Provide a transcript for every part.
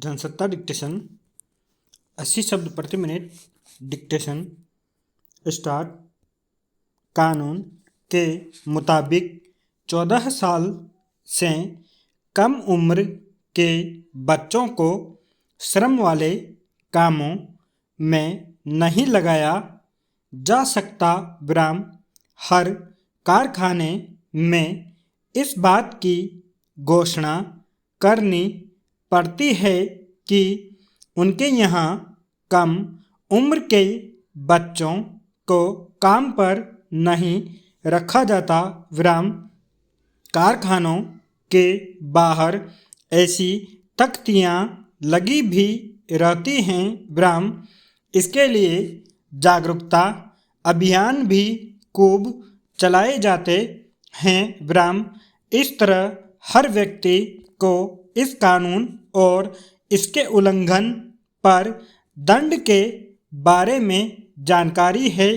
Jansatta dictation 80 शब्द प्रति minute dictation start. कानून के मुताबिक 14 साल से कम उम्र के बच्चों को श्रम वाले कामों में नहीं लगाया जा सकता। हर कारखाने में इस बात की घोषणा करनी पड़ती है कि उनके यहाँ कम उम्र के बच्चों को काम पर नहीं रखा जाता। कारखानों के बाहर ऐसी तख्तियाँ लगी भी रहती हैं। इसके लिए जागरूकता अभियान भी खूब चलाए जाते हैं। इस तरह हर व्यक्ति को इस कानून और इसके उल्लंघन पर दंड के बारे में जानकारी है।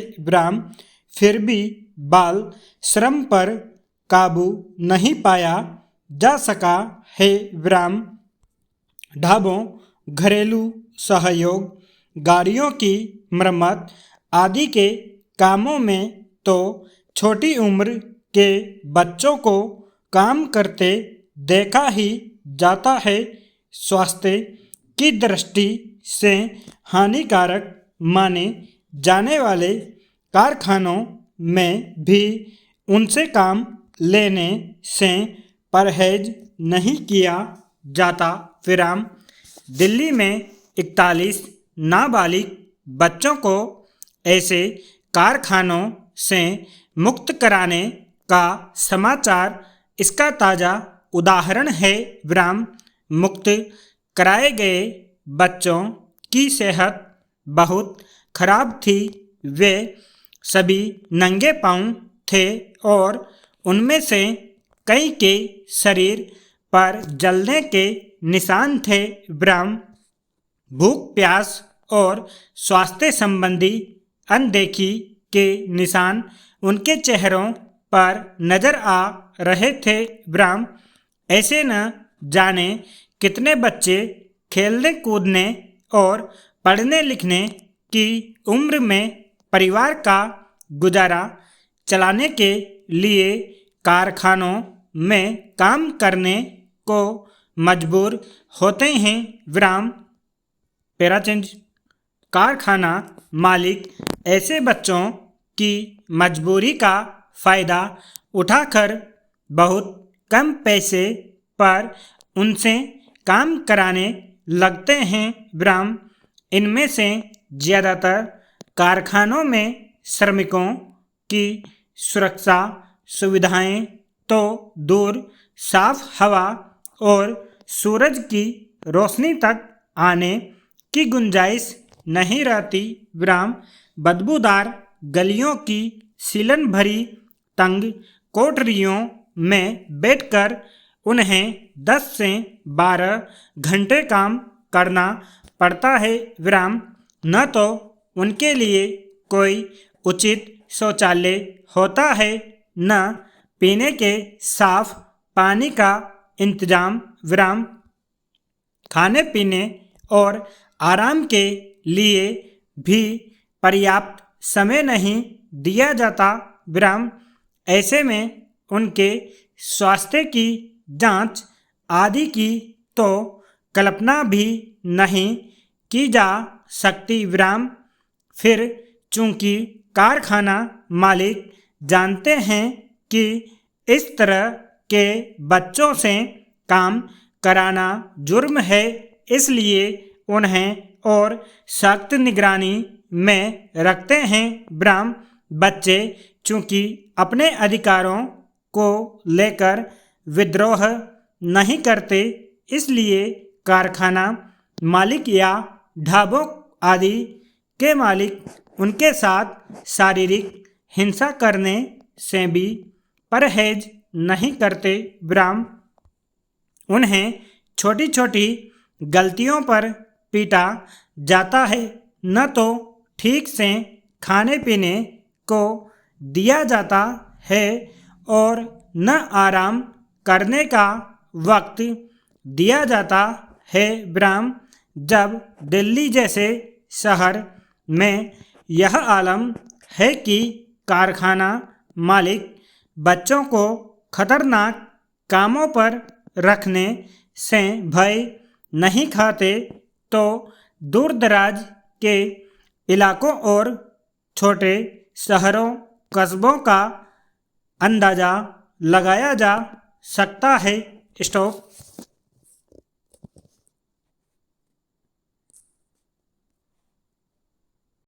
फिर भी बाल श्रम पर काबू नहीं पाया जा सका है। ढाबों, घरेलू सहयोग, गाड़ियों की मरम्मत आदि के कामों में तो छोटी उम्र के बच्चों को काम करते देखा ही जाता है। स्वास्थ्य की दृष्टि से हानिकारक माने जाने वाले कारखानों में भी उनसे काम लेने से परहेज नहीं किया जाता। दिल्ली में 41 नाबालिग बच्चों को ऐसे कारखानों से मुक्त कराने का समाचार इसका ताज़ा उदाहरण है। मुक्त कराए गए बच्चों की सेहत बहुत खराब थी। वे सभी नंगे पांव थे और उनमें से कई के शरीर पर जलने के निशान थे। भूख, प्यास और स्वास्थ्य संबंधी अनदेखी के निशान उनके चेहरों पर नजर आ रहे थे। ऐसे न जाने कितने बच्चे खेलने कूदने और पढ़ने लिखने की उम्र में परिवार का गुजारा चलाने के लिए कारखानों में काम करने को मजबूर होते हैं। पैराचेंज। कारखाना मालिक ऐसे बच्चों की मजबूरी का फ़ायदा उठाकर बहुत कम पैसे पर उनसे काम कराने लगते हैं। इनमें से ज़्यादातर कारखानों में श्रमिकों की सुरक्षा सुविधाएं तो दूर, साफ हवा और सूरज की रोशनी तक आने की गुंजाइश नहीं रहती। बदबूदार गलियों की सीलन भरी तंग कोठरियों में बैठकर उन्हें 10 से 12 घंटे काम करना पड़ता है। न तो उनके लिए कोई उचित शौचालय होता है, न पीने के साफ पानी का इंतजाम। खाने पीने और आराम के लिए भी पर्याप्त समय नहीं दिया जाता। ऐसे में उनके स्वास्थ्य की जांच आदि की तो कल्पना भी नहीं की जा सकती। फिर चूंकि कारखाना मालिक जानते हैं कि इस तरह के बच्चों से काम कराना जुर्म है, इसलिए उन्हें और सख्त निगरानी में रखते हैं। बच्चे चूंकि अपने अधिकारों को लेकर विद्रोह नहीं करते, इसलिए कारखाना मालिक या ढाबों आदि के मालिक उनके साथ शारीरिक हिंसा करने से भी परहेज नहीं करते। उन्हें छोटी छोटी गलतियों पर पीटा जाता है, न तो ठीक से खाने पीने को दिया जाता है और न आराम करने का वक्त दिया जाता है ब्राह्म जब दिल्ली जैसे शहर में यह आलम है कि कारखाना मालिक बच्चों को खतरनाक कामों पर रखने से भय नहीं खाते, तो दूरदराज के इलाकों और छोटे शहरों कस्बों का अंदाज़ा लगाया जा सकता है। स्टॉप।